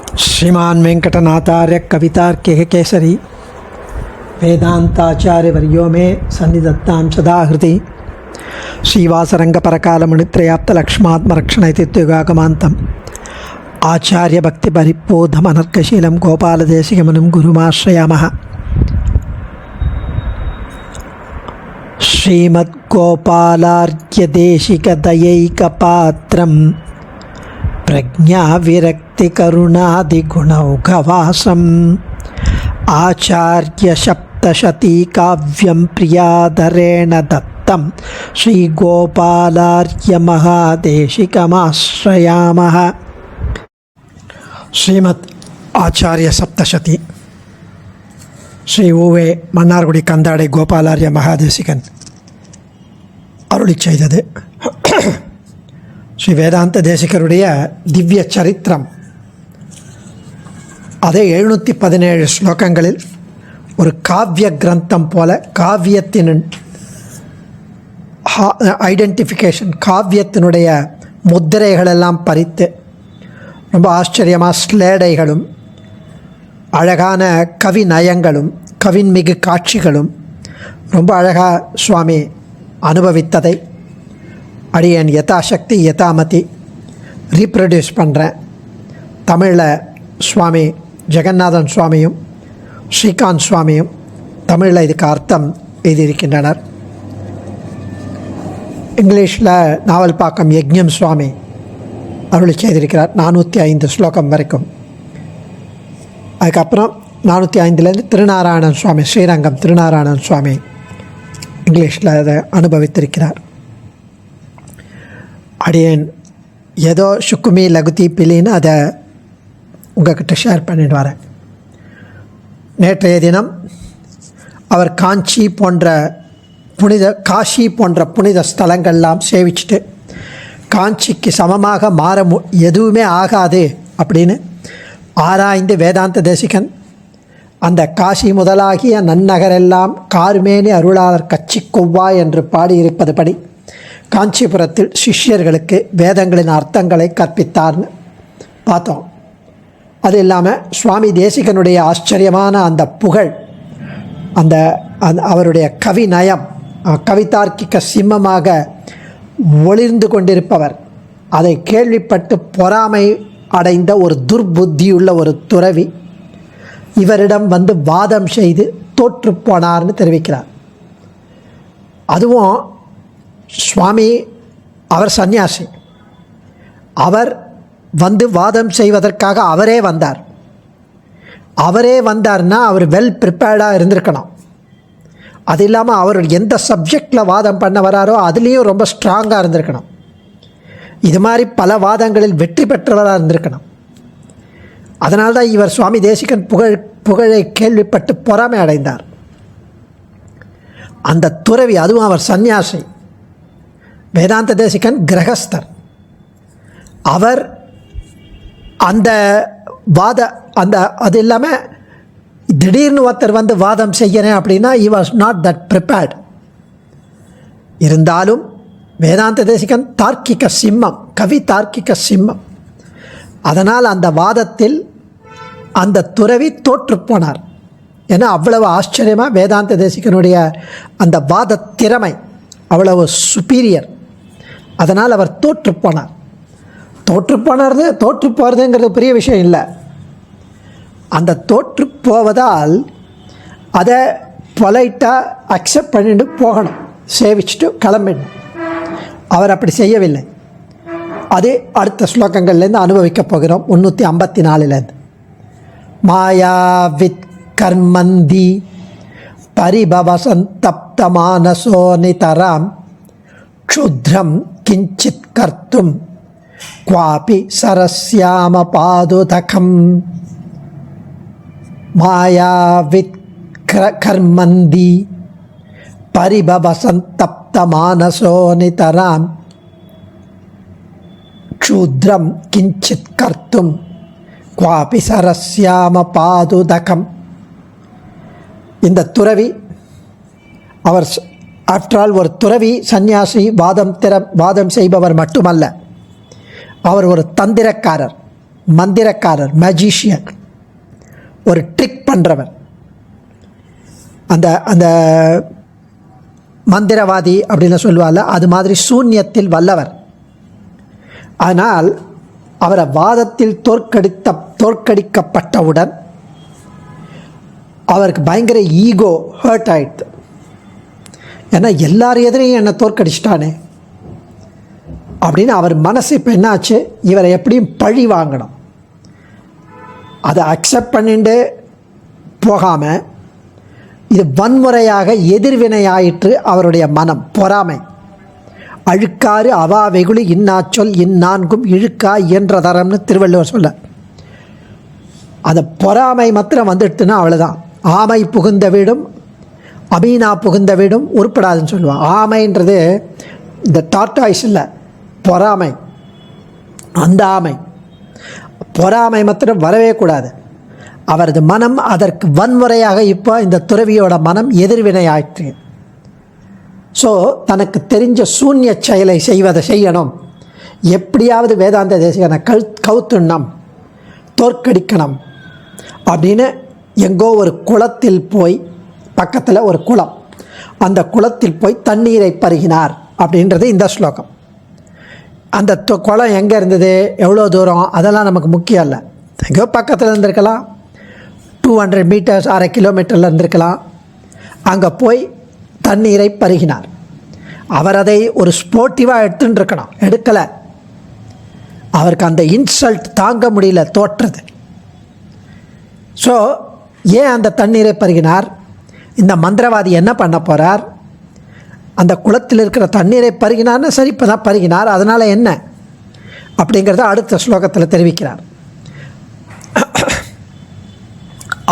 श्रीमान वेंकटनाथार्य कवितार्किक केसरी वेदांताचार्य वर्यो में सन्निधत्तां सदा हृदि श्रीवासरंग परकाल मुनित्रयाप्त लक्ष्मात्मरक्षण इत्युगागमान्तम् आचार्य भक्ति परिपोधम अनर्कशीलं गोपालदेशिकमुनिं गुरुमाश्रयामः। श्रीमद्गोपालार्घ्यदेशिकदयैकपात्रं प्रज्ञाविरक्तिकरुणादिगुणौघवासम् आचार्यसप्तशतीकाव्यं प्रियादरेण दत्तं श्रीगोपालार्घ्यमहादेशिकमाश्रयामः। श्रीमद् आचार्य सप्तशती श्री ओवे मन्नार्गुडी कंदाडै गोपालार्य महादेशिकन अरुளி செய்தது ஸ்ரீ வேதாந்த தேசிகருடைய திவ்ய சரித்திரம். அதே 717 ஸ்லோகங்களில் ஒரு காவிய கிரந்தம் போல காவியத்தின் ஐடென்டிஃபிகேஷன், காவியத்தினுடைய முத்திரைகளெல்லாம் பறித்து ரொம்ப ஆச்சரியமாக ஸ்லேடைகளும் அழகான கவி நயங்களும் கவின்மிகு காட்சிகளும் ரொம்ப அழகாக சுவாமி அனுபவித்ததை அடியேன் யதாசக்தி யதாமதி ரீப்ரொடியூஸ் பண்ணுறேன். தமிழில் சுவாமி ஜெகநாதன் சுவாமியும் ஸ்ரீகாந்த் சுவாமியும் தமிழில் இதுக்கு அர்த்தம் எழுதியிருக்கின்றனர். இங்கிலீஷில் நாவல்பாக்கம் யக்ஞம் சுவாமி அருளி செய்திருக்கிறார் 405 ஸ்லோகம் வரைக்கும். அதுக்கப்புறம் 405 திருநாராயணன் சுவாமி, ஸ்ரீரங்கம் திருநாராயணன் சுவாமி இங்கிலீஷில் அதை அனுபவித்திருக்கிறார். அடியேன் ஏதோ சுக்குமி லகுதி பிலின்னு அதை உங்கள்கிட்ட ஷேர் பண்ணிட்டு வரேன். நேற்றைய தினம் அவர் காஞ்சி போன்ற காஷி போன்ற புனித ஸ்தலங்கள்லாம் சேவிச்சுட்டு காஞ்சிக்கு சமமாக எதுவுமே ஆகாது அப்படின்னு ஆராய்ந்து வேதாந்த தேசிகன் அந்த காசி முதலாகிய நன்னகரெல்லாம் கார்மேனி அருளாளர் கச்சி கொவ்வாய் என்று பாடியிருப்பது படி காஞ்சிபுரத்தில் சிஷ்யர்களுக்கு வேதங்களின் அர்த்தங்களை கற்பித்தார்னு பார்த்தோம். அது இல்லாமல் சுவாமி தேசிகனுடைய ஆச்சரியமான அந்த புகழ், அந்த அவருடைய கவி நயம், கவிதார்க்கிக சிம்மமாக ஒளிர்ந்து கொண்டிருப்பவர், அதை கேள்விப்பட்டு பொறாமை அடைந்த ஒரு துர்புத்தியுள்ள ஒரு துறவி இவரிடம் வந்து வாதம் செய்து தோற்று போனார்னு தெரிவிக்கிறார். அதுவும் சுவாமி அவர் சந்நியாசி, அவர் வந்து வாதம் செய்வதற்காக அவரே வந்தார்னா அவர் வெல் ப்ரிப்பேர்டாக இருந்திருக்கணும். அது இல்லாமல் அவர் எந்த சப்ஜெக்டில் வாதம் பண்ண வராரோ அதுலேயும் ரொம்ப ஸ்ட்ராங்காக இருந்திருக்கணும். இது மாதிரி பல வாதங்களில் வெற்றி பெற்றவராக இருந்திருக்கணும். அதனால்தான் இவர் சுவாமி தேசிகன் புகழை கேள்விப்பட்டு பொறாமை அடைந்தார். அந்த துறவி, அதுவும் அவர் சந்நியாசி, வேதாந்த தேசிகன் கிரகஸ்தர், அவர் அது இல்லாமல் திடீர்னு ஒருத்தர் வந்து வாதம் செய்யறேன் அப்படின்னா he was not that prepared. இருந்தாலும் வேதாந்த தேசிகன் தார்க்கிக சிம்மம், கவி தார்க்கிக சிம்மம். அதனால் அந்த வாதத்தில் அந்த துறவி தோற்று போனார். ஏன்னா அவ்வளவு ஆச்சரியமாக வேதாந்த தேசிகனுடைய அந்த வாத திறமை அவ்வளவு சுப்பீரியர். அதனால் அவர் தோற்று போகிறதுங்கிறது பெரிய விஷயம் இல்லை. அந்த தோற்று போவதால் அதை பொலைட்டாக அக்செப்ட் பண்ணிட்டு போகணும், சேவிச்சுட்டு கிளம்பிடணும். அவர் அப்படி செய்யவில்லை. அது அடுத்த ஸ்லோகங்கள்லேருந்து அனுபவிக்கப் போகிறோம். 354 மாயாவித் கர்மந்தி பரிபவசந்தப்தமானசோ நிதராம் க்ஷுத்ரம் கிஞ்சித் கர்த்தும் குவாபி சரஸ்யாம பாதுதகம். மாயாவித் கர்மந்தி பரிபவசந்தப்தமானசோ நிதராம் க்ஷுத்ரம் கிஞ்சித் கர்த்தும் குவாபி சரஸ்யாம பாதுதகம். இந்த துறவி, அவர் ஆஃப்டர் ஆல் ஒரு துறவி சந்நியாசி, வாதம் செய்பவர் மட்டுமல்ல, அவர் ஒரு தந்திரக்காரர், மந்திரக்காரர், மேஜிஷியன், ஒரு ட்ரிக் பண்ணுறவர், அந்த அந்த மந்திரவாதி அப்படின்னு சொல்லுவாள், அது மாதிரி சூன்யத்தில் வல்லவர். ஆனால் அவரை வாதத்தில் தோற்கடிக்கப்பட்டவுடன் அவருக்கு பயங்கர ஈகோ ஹர்ட் ஆயிடுது. ஏன்னா எல்லார் எதிரையும் என்னை தோற்கடிச்சிட்டானே அப்படின்னு அவர் மனசு இப்போ என்னாச்சு, இவரை எப்படியும் பழி வாங்கணும். அதை அக்செப்ட் பண்ணிட்டு போகாமல் இது வன்முறையாக எதிர்வினையாயிற்று அவருடைய மனம். பொறாமை, அழுக்காறு அவா வெகுளி இன்னாச்சொல் இந்நான்கும் இழுக்கா இயன்ற தரம்னு திருவள்ளுவர் சொல்ல. அந்த பொறாமை மாத்திரம் வந்துடுத்துன்னா அவ்வளோதான். ஆமை புகுந்த வீடும் அமீனா புகுந்த வீடும் உருப்படாதுன்னு சொல்லுவாள். ஆமைன்றது இந்த டார்டாய்ஸ் இல்லை, பொறாமை. அந்த ஆமை பொறாமை மாத்திரம் வரவே கூடாது. அவரது மனம் அதற்கு வன்முறையாக இப்போ இந்த துறவியோட மனம் எதிர்வினை ஆயிற்று. ஸோ தனக்கு தெரிஞ்ச சூன்ய செயலை செய்யணும், எப்படியாவது வேதாந்த தேசிகனை கவுத்துண்ணம், தோற்கடிக்கணும் அப்படின்னு எங்கோ ஒரு குளத்தில் போய், பக்கத்தில் ஒரு குளம், அந்த குளத்தில் போய் தண்ணீரை பருகினார் அப்படின்றது இந்த ஸ்லோகம். அந்த குளம் எங்கே இருந்தது, எவ்வளோ தூரம், அதெல்லாம் நமக்கு முக்கியம் இல்லை. எங்கேயோ பக்கத்தில் இருந்திருக்கலாம், 200 மீட்டர்ஸ், 1/2 கிலோமீட்டரில் இருந்திருக்கலாம். அங்கே போய் தண்ணீரை பருகினார். அவர் அதை ஒரு ஸ்போர்ட்டிவாக எடுத்துன்னு இருக்கணும், எடுக்கலை. அவருக்கு அந்த இன்சல்ட் தாங்க முடியல, தோற்றது. ஸோ ஏன் அந்த தண்ணீரை பருகினார்? இந்த மந்திரவாதி என்ன பண்ண போகிறார்? அந்த குளத்தில் இருக்கிற தண்ணீரை பருகினார்னு சரி, இப்போ தான் பருகினார், அதனால் என்ன அப்படிங்கிறத அடுத்த ஸ்லோகத்தில் தெரிவிக்கிறார்.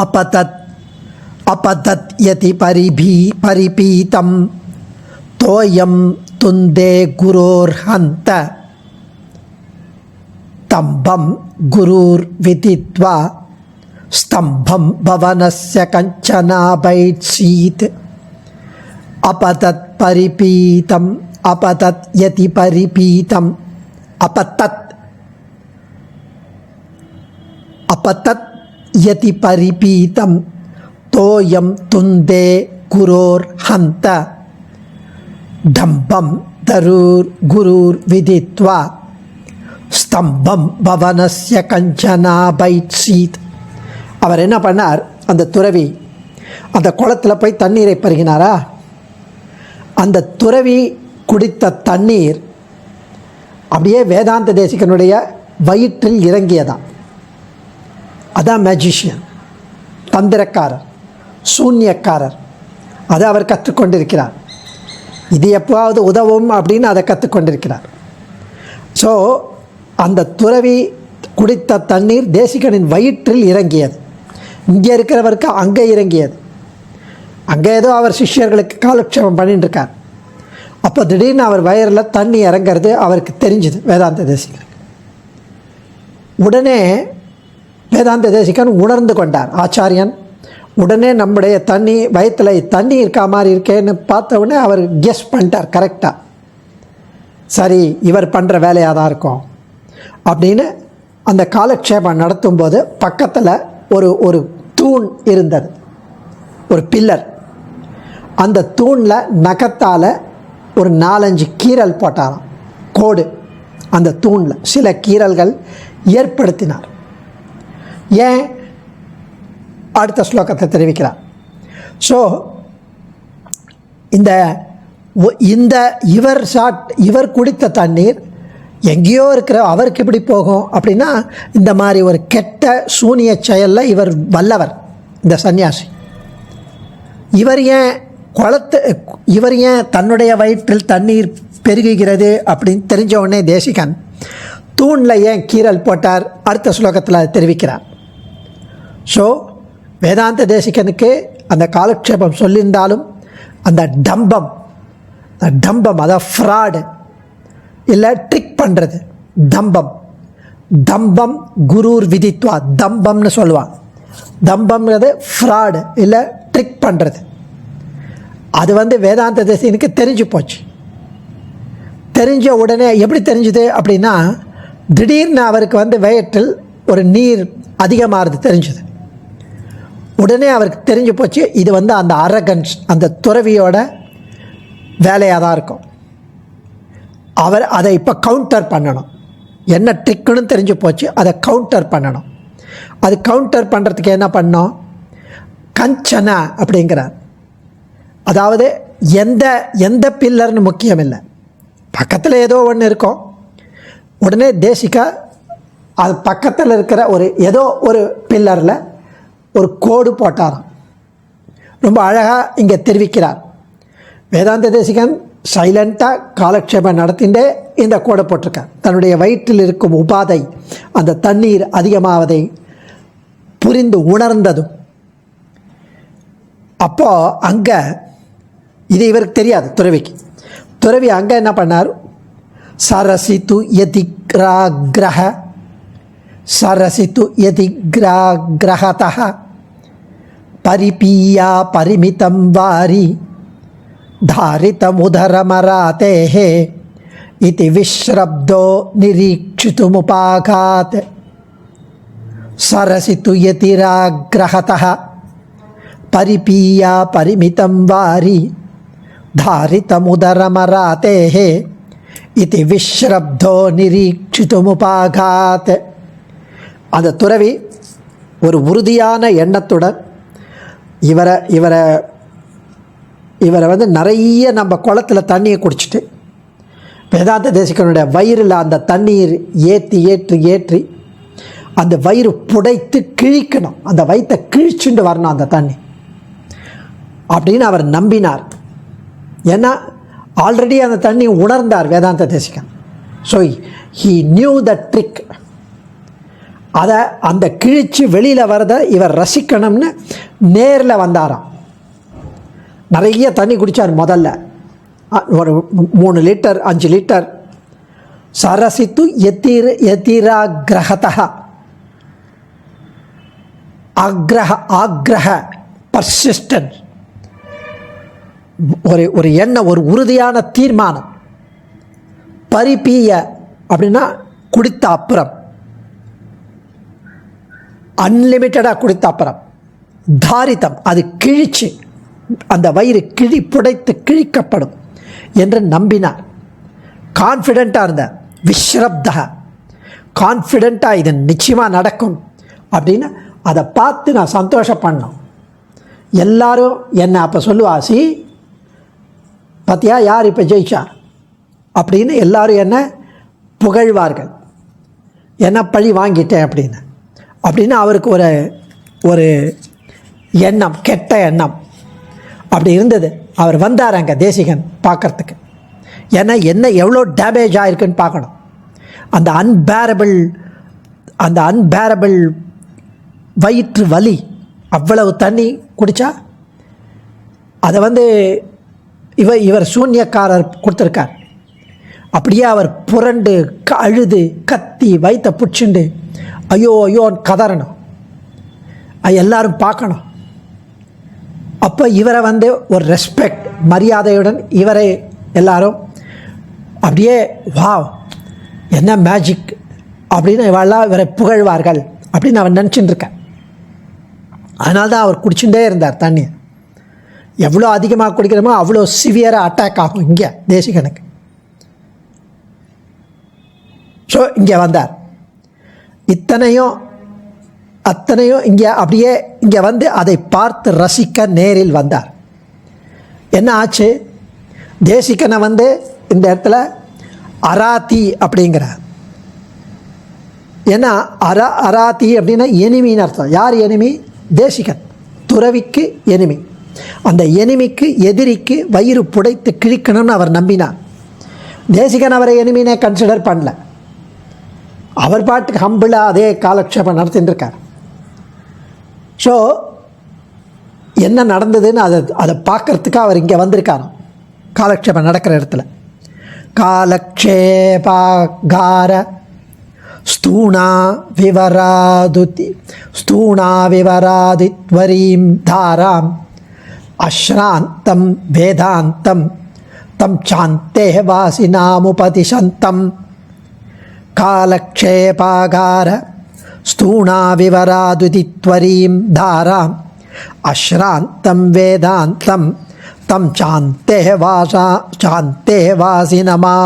अपतत् अपतत् यति परिपीतं तोयं तुन्दे गुरोर्हन्त तम्बं गुरुर्विदित्वा स्तम्भं भवनस्य कञ्चनाभैत्सीत् अपतत् परिपीतम् अपतत् यति परिपीतम् अपतत् अपतत् यति परिपीतं तोयं तुन्दे गुरोर्हन्त डम्बं गुरुर्विदित्वा स्तम्भं भवनस्य कञ्चनाभैत्सीत्. அவர் என்ன பண்ணார்? அந்த துறவி அந்த குளத்தில் போய் தண்ணீரை பருகினாரா? அந்த துறவி குடித்த தண்ணீர் அப்படியே வேதாந்த தேசிகனுடைய வயிற்றில் இறங்கியதான். அதான் மேஜிஷியன், தந்திரக்காரர், சூன்யக்காரர். அதை அவர் கற்றுக்கொண்டிருக்கிறார். இது எப்போவாவது உதவும் அப்படின்னு அதை கற்றுக்கொண்டிருக்கிறார். ஸோ அந்த துறவி குடித்த தண்ணீர் தேசிகனின் வயிற்றில் இறங்கியது. இங்கே இருக்கிறவருக்கு அங்கே இறங்கியது. அங்கே ஏதோ அவர் சிஷ்யர்களுக்கு காலக்ஷேபம் பண்ணிட்டு இருக்கார். அப்போ திடீர்னு அவர் வயிறில் தண்ணி இறங்கிறது அவருக்கு தெரிஞ்சுது, வேதாந்த தேசிகனுக்கு. உடனே வேதாந்த தேசிகன் உணர்ந்து கொண்டார். ஆச்சாரியன் உடனே நம்முடைய தண்ணி வயிற்றில் தண்ணி இருக்கா மாதிரி இருக்கேன்னு பார்த்த உடனே அவர் கெஸ் பண்ணிட்டார் கரெக்டாக. சரி, இவர் பண்ணுற வேலையாக தான் இருக்கும் அப்படின்னு அந்த காலக்ஷேபம் நடத்தும்போது பக்கத்தில் ஒரு தூண் இருந்தது, ஒரு பில்லர். அந்த தூணில் நகத்தால் ஒரு 4-5 கீறல் போட்டாராம், கோடு. அந்த தூணில் சில கீறல்கள் ஏற்படுத்தினார். ஏன்? அடுத்த ஸ்லோகத்தை தெரிவிக்கிறார். ஸோ இந்த இவர் குடித்த தண்ணீர் எங்கேயோ இருக்கிற அவருக்கு எப்படி போகும் அப்படின்னா, இந்த மாதிரி ஒரு கெட்ட சூனிய செயலில் இவர் வல்லவர், இந்த சன்னியாசி. இவர் ஏன் தன்னுடைய வயிற்றில் தண்ணீர் பெருகுகிறது அப்படின்னு தெரிஞ்ச உடனே தேசிகன் தூணில் ஏன் கீறல் போட்டார்? அடுத்த ஸ்லோகத்தில் அதை தெரிவிக்கிறார். ஸோ வேதாந்த தேசிகனுக்கு அந்த காலக்ஷேபம் சொல்லியிருந்தாலும் அந்த டம்பம், அதாவது ஃப்ராடு இல்லை ட்ரிக் பண்ணுறது, தம்பம் குரூர் விதித்வா, தம்பம்னு சொல்லுவான். தம்பம்ங்கிறது ஃப்ராடு இல்லை ட்ரிக் பண்ணுறது. அது வேதாந்த தேசிகனுக்கு தெரிஞ்சு போச்சு. தெரிஞ்ச உடனே எப்படி தெரிஞ்சுது அப்படின்னா, திடீர்னு அவருக்கு வயிற்றில் ஒரு நீர் அதிகமாகிறது தெரிஞ்சுது. உடனே அவருக்கு தெரிஞ்சு போச்சு இது அந்த அரகன்ஸ், அந்த துறவியோட வேலையாக தான் இருக்கும். அவர் அதை இப்போ கவுண்டர் பண்ணணும். என்ன ட்ரிக்குன்னு தெரிஞ்சு போச்சு, அதை கவுண்டர் பண்ணணும். அது கவுண்டர் பண்ணுறதுக்கு என்ன பண்ணோம், கஞ்சன அப்படிங்கிறார். அதாவது எந்த எந்த பில்லர்னு முக்கியம் இல்லை, பக்கத்தில் ஏதோ ஒன்று இருக்கும். உடனே தேசிகா அது பக்கத்தில் இருக்கிற ஏதோ ஒரு பில்லரில் ஒரு கோடு போட்டாராம். ரொம்ப அழகாக இங்கே தெரிவிக்கிறார் வேதாந்த தேசிகன். சைலண்ட்டாக காலக்ஷேபம் நடத்திண்டே இந்த கோடை போட்டிருக்கார். தன்னுடைய வயிற்றில் இருக்கும் உபாதை, அந்த தண்ணீர் அதிகமாவதை புரிந்து உணர்ந்ததும். அப்போது அங்கே இது இவருக்கு தெரியாது துறவிக்கு. துறவி அங்கே என்ன பண்ணார், சரசித்து யதிக்ராக்ரஹ சரசித்து யதிக்ராக்ரஹதஹ பரிபீயா பரிமிதம் வாரி धारितमुदरमरातेः इति विश्रब्दो निरीक्षितुमुपाघात् सरसितु यतिराग्रहतः परिपीया परिमितं वारि धारितमुदरमरातेः इति विश्रब्दो निरीक्षितुमुपाघात्. அந்த துறவி ஒரு உறுதியான எண்ணத்துடன் இவரை நிறைய நம்ம குளத்தில் தண்ணியை குடிச்சிட்டு வேதாந்த தேசிகனுடைய வயிறில் அந்த தண்ணீர் ஏற்றி அந்த வயிறு புடைத்து கிழிக்கணும், அந்த வயிற்றை கிழிச்சுண்டு வரணும் அந்த தண்ணி அப்படின்னு அவர் நம்பினார். ஏன்னா ஆல்ரெடி அந்த தண்ணி உணர்ந்தார் வேதாந்த Desikan. So he new the trick. அதை அந்த கிழிச்சு வெளியில் வரதை இவர் ரசிக்கணும்னு நேரில் வந்தாராம். நிறைய தண்ணி குடித்தார். முதல்ல ஒரு 3 லிட்டர் 5 லிட்டர். சரசித்து யதிராக்ரஹதஹ ஆக்ரஹ பர்சிஸ்டன்ஸ், ஒரு எண்ணம், ஒரு உறுதியான தீர்மானம். பரிபீய அப்படின்னா குடித்த அப்புறம், அன்லிமிட்டடாக குடித்த அப்புறம். தாரிதம் அது கிழிச்சு, அந்த வயிறு புடைத்து கிழிக்கப்படும் என்று நம்பினார். கான்ஃபிடெண்ட்டாக இருந்தார். விஸ்ரப்தா, கான்ஃபிடெண்ட்டாக இது நிச்சயமாக நடக்கும் அப்படின்னு அதை பார்த்து நான் சந்தோஷப்படணும். எல்லாரும் என்னை அப்போ சொல்லுவாசி, பார்த்தியா யார் இப்போ ஜெயிச்சார் அப்படின்னு எல்லாரும் என்ன புகழ்வார்கள், என்ன பழி வாங்கிட்டேன் அப்படின்னு அவருக்கு ஒரு எண்ணம், கெட்ட எண்ணம் அப்படி இருந்தது. அவர் வந்தார் அங்கே தேசிகன் பார்க்குறதுக்கு. ஏன்னா என்ன எவ்வளோ டேமேஜ் ஆகிருக்குன்னு பார்க்கணும். அந்த அன்பேரபிள் வயிற்று வலி, அவ்வளவு தண்ணி குடித்தா அதை இவர் சூன்யக்காரர் கொடுத்துருக்கார். அப்படியே அவர் புரண்டு அழுது கத்தி வயிற்றை பிடிச்சிண்டு ஐயோ ஐயோன்னு கதறணும், எல்லாரும் பார்க்கணும். அப்போ இவரை ஒரு ரெஸ்பெக்ட் மரியாதையுடன் இவரை எல்லாரும் அப்படியே வாவ் என்ன மேஜிக் அப்படின்னு இவரை புகழ்வார்கள் அப்படின்னு அவன் நினச்சிட்டு இருக்கேன். அதனால தான் அவர் குடிச்சுட்டே இருந்தார் தண்ணியை. எவ்வளோ அதிகமாக குடிக்கிறோமோ அவ்வளோ சிவியராக அட்டாக் ஆகும் இங்கே தேசிகனுக்கு. ஸோ இங்கே வந்தார். அத்தனையும் இங்கே அப்படியே இங்கே அதை பார்த்து ரசிக்க நேரில் வந்தார். என்ன ஆச்சு, தேசிகனை இந்த இடத்துல அராத்தி அப்படிங்கிறார். ஏன்னா அராத்தி அப்படின்னா எனிமின்னு அர்த்தம். யார் எனிமி? தேசிகன், துறவிக்கு எனிமி. அந்த எனிமிக்கு எதிரிக்கு வயிறு புடைத்து கிழிக்கணும்னு அவர் நம்பினார். தேசிகன் அவரை எனிமினே கன்சிடர் பண்ணல. அவர் பாட்டுக்கு ஹம்பிளாக அதே காலக்ஷேபம் நடத்தின்னு இருக்கார். ஸோ என்ன நடந்ததுன்னு அதை பார்க்குறதுக்கு அவர் இங்கே வந்திருக்காராம் காலக்ஷேபம் நடக்கிற இடத்துல. காலக்ஷேபாகார ஸ்தூணா விவராதித்வரீம் தாராம் அஸ்ராந்தம் வேதாந்தம் தம் சாந்தே வாசினாமுபதிசந்தம். காலக்ஷேபாகார ஸ்தூணா விவராதுதித்வரீம் தாராம் அஸ்ராந்தம் வேதாந்தம் தம் சாந்தே வாசினமா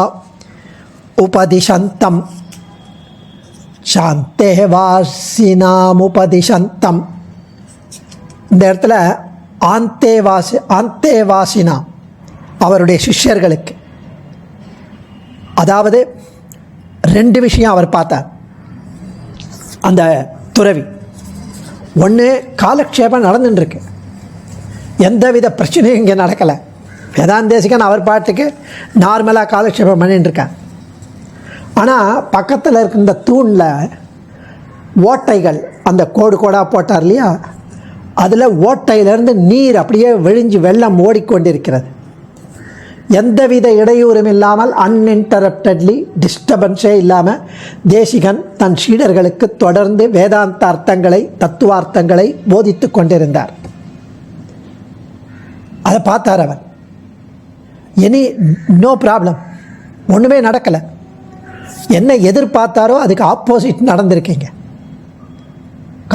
உபதிஷந்தம் சாந்தே வாசினாமுபதிஷந்தம். இந்த இடத்துல ஆந்தேவாசினா அவருடைய சிஷ்யர்களுக்கு, அதாவது 2 விஷயம் அவர் பார்த்தார். அந்த துறவி ஒன்று, காலக்ஷேபம் நடந்துட்டுருக்கு, எந்தவித பிரச்சனையும் இங்கே நடக்கலை. வேதாந்தேசிகன் அவர் பாட்டுக்கு நார்மலாக காலக்ஷேபம் பண்ணிட்டுருக்கார். ஆனால் பக்கத்தில் இருக்க இந்த தூணில் ஓட்டைகள், அந்த கோடு கோடாக போட்டார் இல்லையா, அதில் ஓட்டையிலேருந்து நீர் அப்படியே விழிஞ்சு வெள்ளம் ஓடிக்கொண்டிருக்கிறது. எந்தவித இடையூறும் இல்லாமல், அன்இன்டரப்டட்லி, டிஸ்டர்பன்ஸே இல்லாமல் தேசிகன் தன் சீடர்களுக்கு தொடர்ந்து வேதாந்த அர்த்தங்களை, தத்துவார்த்தங்களை போதித்து கொண்டிருந்தார். அதை பார்த்தார் அவர். நோ ப்ராப்ளம், ஒன்றுமே நடக்கலை. என்ன எதிர்பார்த்தாரோ அதுக்கு ஆப்போசிட் நடந்திருக்கீங்க.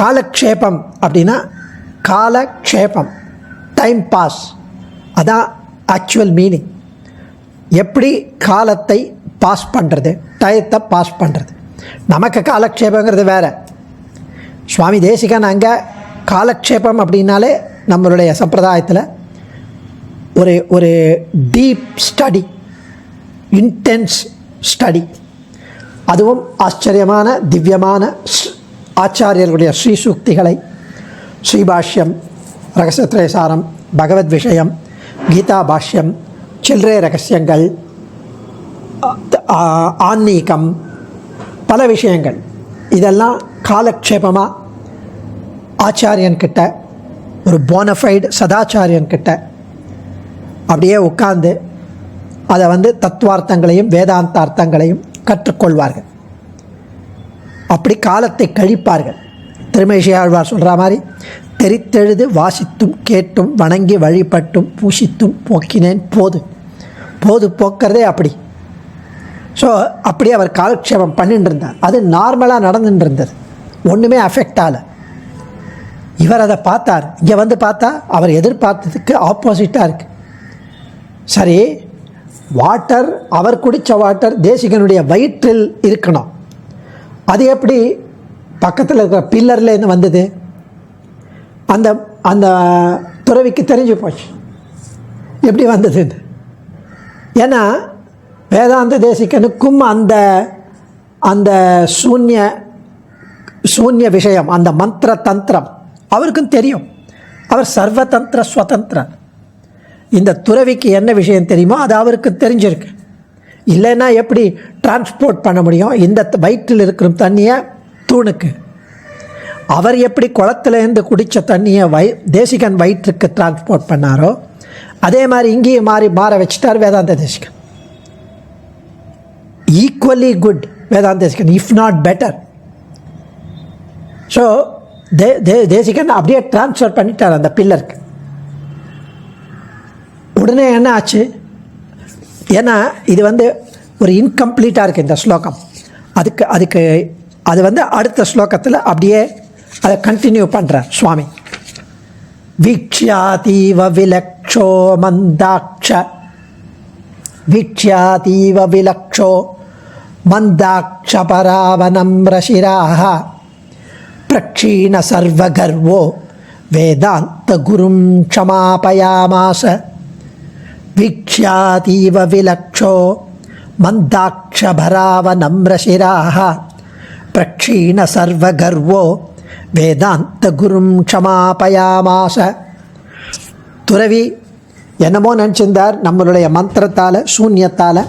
காலக்ஷேபம் அப்படின்னா காலக்ஷேபம், டைம் பாஸ், அதான் ஆக்சுவல் மீனிங். எப்படி காலத்தை பாஸ் பண்ணுறது, டயத்தை பாஸ் பண்ணுறது. நமக்கு காலக்ஷேபங்கிறது வேறு. சுவாமி தேசிகன் அங்கே காலக்ஷேபம் அப்படின்னாலே நம்மளுடைய சம்பிரதாயத்தில் ஒரு டீப் ஸ்டடி, இன்டென்ஸ் ஸ்டடி, அதுவும் ஆச்சரியமான திவ்யமான ஆச்சாரியர்களுடைய ஸ்ரீசூக்திகளை, ஸ்ரீபாஷ்யம், ரகசியத்ரயசாரம், பகவத் விஷயம், கீதா பாஷ்யம், சில்லறை ரகசியங்கள், ஆன்மீகம், பல விஷயங்கள், இதெல்லாம் காலக்ஷேபமாக ஆச்சாரியன்கிட்ட, ஒரு போனஃபைடு சதாச்சாரியன்கிட்ட அப்படியே உட்கார்ந்து அதை தத்துவார்த்தங்களையும் வேதாந்தார்த்தங்களையும் கற்றுக்கொள்வார்கள். அப்படி காலத்தை கழிப்பார்கள். திருமேஷி ஆழ்வார் சொல்கிற மாதிரி, தெரித்தெழுது வாசித்தும் கேட்டும் வணங்கி வழிபட்டும் பூசித்தும் போக்கினேன் போது. போது போக்கிறதே அப்படி. ஸோ அப்படி அவர் காலக்ஷேபம் பண்ணிட்டு இருந்தார். அது நார்மலாக நடந்துட்டு இருந்தது, ஒன்றுமே அஃபெக்ட் ஆகலை. இவர் அதை பார்த்தார். இங்கே பார்த்தா அவர் எதிர்பார்த்ததுக்கு ஆப்போசிட்டாக இருக்குது. சரி, வாட்டர், அவர் குடித்த வாட்டர் தேசிகனுடைய வயிற்றில் இருக்கணும். அது எப்படி பக்கத்தில் இருக்கிற பில்லர்லேருந்து வந்தது? அந்த அந்த துறவிக்கு தெரிஞ்சு போச்சு எப்படி வந்ததுன்னு. ஏன்னா வேதாந்த தேசிகனுக்கும் அந்த அந்த சூன்ய விஷயம், அந்த மந்திர தந்திரம் அவருக்கும் தெரியும். அவர் சர்வதந்திர ஸ்வதந்திரர். இந்த துறவிக்கு என்ன விஷயம் தெரியுமோ அது அவருக்கு தெரிஞ்சிருக்கு. இல்லைன்னா எப்படி டிரான்ஸ்போர்ட் பண்ண முடியும் இந்த வயிற்றில் இருக்கிற தண்ணியை தூணுக்கு? அவர் எப்படி குளத்துலேருந்து குடித்த தண்ணியை தேசிகன் வயிற்றுக்கு டிரான்ஸ்போர்ட் பண்ணாரோ அதே மாதிரி இங்கேயும் மாற வச்சுட்டார் வேதாந்த தேசிகன். ஈக்குவலி குட் வேதாந்த Desikan, if not better. So Desikan அப்படியே டிரான்ஸ்ஃபர் பண்ணிட்டார் அந்த பில்லருக்கு. உடனே என்ன ஆச்சு? ஏன்னா இது ஒரு இன்கம்ப்ளீட்டாக இருக்குது இந்த ஸ்லோகம். அதுக்கு அது அடுத்த ஸ்லோகத்தில் அப்படியே அதை கண்டினியூ பண்ணுறார் சுவாமி. வீக்ஷ்யாதீவ விலக்ஷோ மந்தாட்ச, வீக்ஷ்யாதீவ விலக்ஷோ மந்தாட்ச பராவனம் ரசிராஹ பிரக்ஷீண சர்வகர்வோ வேதாந்த குரும் க்ஷமாபயாமாச. வீக்ஷ்யாதீவ விலக்ஷோ மந்தாட்ச பராவனம் ரசிராஹ பிரக்ஷீண சர்வகர்வோ வேதாந்த குரும் க்ஷமாபயாமாச. துறவி என்னமோ நினச்சிருந்தார், நம்மளுடைய மந்திரத்தால் சூன்யத்தால்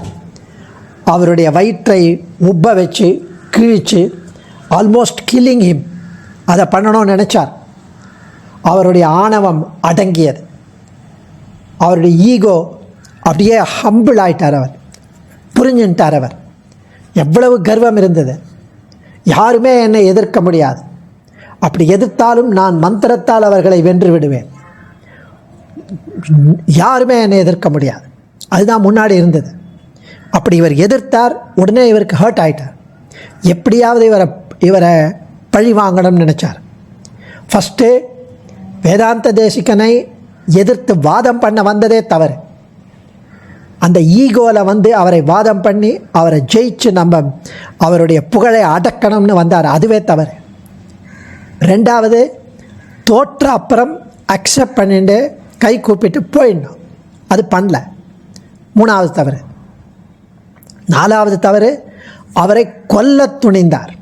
அவருடைய வயிற்றை உப்ப வச்சு கிழிச்சு ஆல்மோஸ்ட் கில்லிங் ஹிம், அதை பண்ணணும்னு நினச்சார். அவருடைய ஆணவம் அடங்கியது, அவருடைய ஈகோ அப்படியே ஹம்பிள் ஆயிட்டார். அவர் புரிஞ்சுட்டார். அவர் எவ்வளவு கர்வம் இருந்தது, யாருமே என்னை எதிர்க்க முடியாது, அப்படி எதிர்த்தாலும் நான் மந்திரத்தால் அவர்களை வென்று விடுவேன், யாருமே என்னை எதிர்க்க முடியாது, அதுதான் முன்னாடி இருந்தது. அப்படி இவர் எதிர்த்தார். உடனே இவருக்கு ஹர்ட் ஆகிட்டார். எப்படியாவது இவரை பழி வாங்கணும்னு நினச்சார். ஃபஸ்ட்டு வேதாந்த தேசிகனை எதிர்த்து வாதம் பண்ண வந்ததே தவறு. அந்த ஈகோவில் அவரை வாதம் பண்ணி அவரை ஜெயிச்சு நம்ம அவருடைய புகழை அடக்கணும்னு வந்தார், அதுவே தவறு. ரெண்டாவது, தோற்ற அப்புறம் அக்செப்ட் பண்ணிட்டு கை கூப்பிட்டு போயிடணும், அது பண்ணல, மூணாவது தவறு. நாலாவது தவறு, அவரை கொல்ல துணிந்தார்.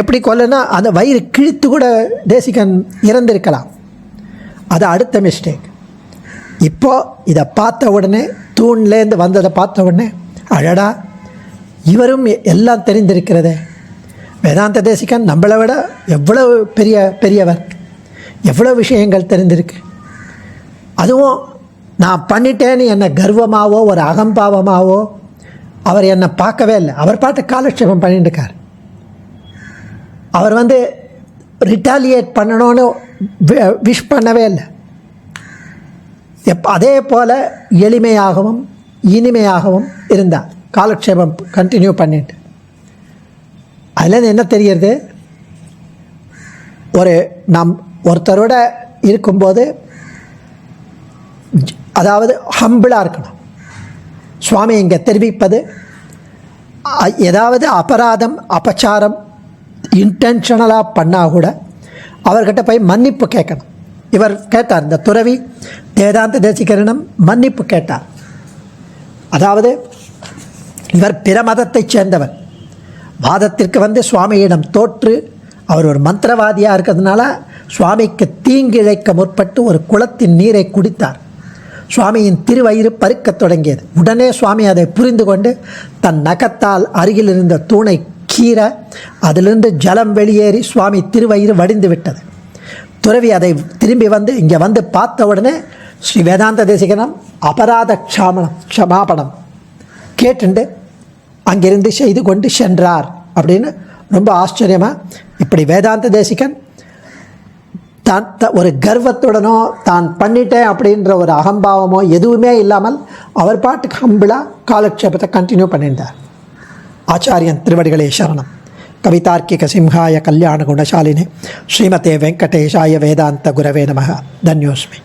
எப்படி கொல்லனா, அந்த வயிறு கிழித்து கூட தேசிகன் இறந்திருக்கலாம், அது அடுத்த மிஸ்டேக். இப்போது இதை பார்த்த உடனே, தூண்லேருந்து வந்ததை பார்த்த உடனே, அழடா இவரும் எல்லாம் தெரிந்திருக்கிறதே, வேதாந்த தேசிகன் நம்மளை விட எவ்வளவு பெரியவர், எவ்வளோ விஷயங்கள் தெரிந்திருக்கு. அதுவும் நான் பண்ணிட்டேன்னு என்னை கர்வமாகவோ ஒரு அகம்பாவமாகவோ அவர் என்னை பார்க்கவே இல்லை. அவர் பாட்டு காலட்சேபம் பண்ணிட்டு இருக்கார். அவர் ரிட்டாலியேட் பண்ணணும்னு விஷ் பண்ணவே இல்லை. அதே போல் எளிமையாகவும் இனிமையாகவும் இருந்தார். காலட்சேபம் கண்டினியூ பண்ணிட்டு அதுலேருந்து என்ன தெரிகிறது, நாம் ஒருத்தரோட இருக்கும்போது அதாவது ஹம்பிளாக இருக்கணும். சுவாமி இங்கே தெரிவிப்பது, ஏதாவது அபராதம் அபச்சாரம் இன்டென்ஷனலாக பண்ணால் கூட அவர்கிட்ட போய் மன்னிப்பு கேட்கணும். இவர் கேட்டார், இந்த துறவி வேதாந்த தேசிகரிடம் மன்னிப்பு கேட்டார். அதாவது இவர் பிற மதத்தைச் சேர்ந்தவர், வாதத்திற்கு சுவாமியிடம் தோற்று அவர் ஒரு மந்திரவாதியாக இருக்கிறதுனால சுவாமிக்கு தீங்கிழைக்க முற்பட்டு ஒரு குளத்தின் நீரை குடித்தார். சுவாமியின் திருவயிறு பருக்கத் தொடங்கியது. உடனே சுவாமி அதை புரிந்து கொண்டு தன் நகத்தால் அருகில் இருந்த தூணை கீற அதிலிருந்து ஜலம் வெளியேறி சுவாமி திருவயிறு வடிந்து விட்டது. துறவி அதை திரும்பி இங்கே பார்த்த உடனே ஸ்ரீ வேதாந்த தேசிகனம் அபராத க்ஷமாபணம் கேட்டுண்டு அங்கிருந்து செய்து கொண்டு சென்றார் அப்படின்னு ரொம்ப ஆச்சரியமாக. இப்படி வேதாந்த தேசிகன் தான் ஒரு கர்வத்துடனோ தான் பண்ணிட்டேன் அப்படின்ற ஒரு அகம்பாவமோ எதுவுமே இல்லாமல் அவர் பாட்டுக்கு ஹம்பிளாக காலக்ஷேபத்தை கண்டினியூ பண்ணியிருந்தார். ஆச்சாரியன் திருவடிகளே சரணம். கவிதார்க்கிக சிம்ஹாய கல்யாண குணசாலினே ஸ்ரீமதே வெங்கடேஷாய வேதாந்த குரவே நமः. தன்யோஸ்மி.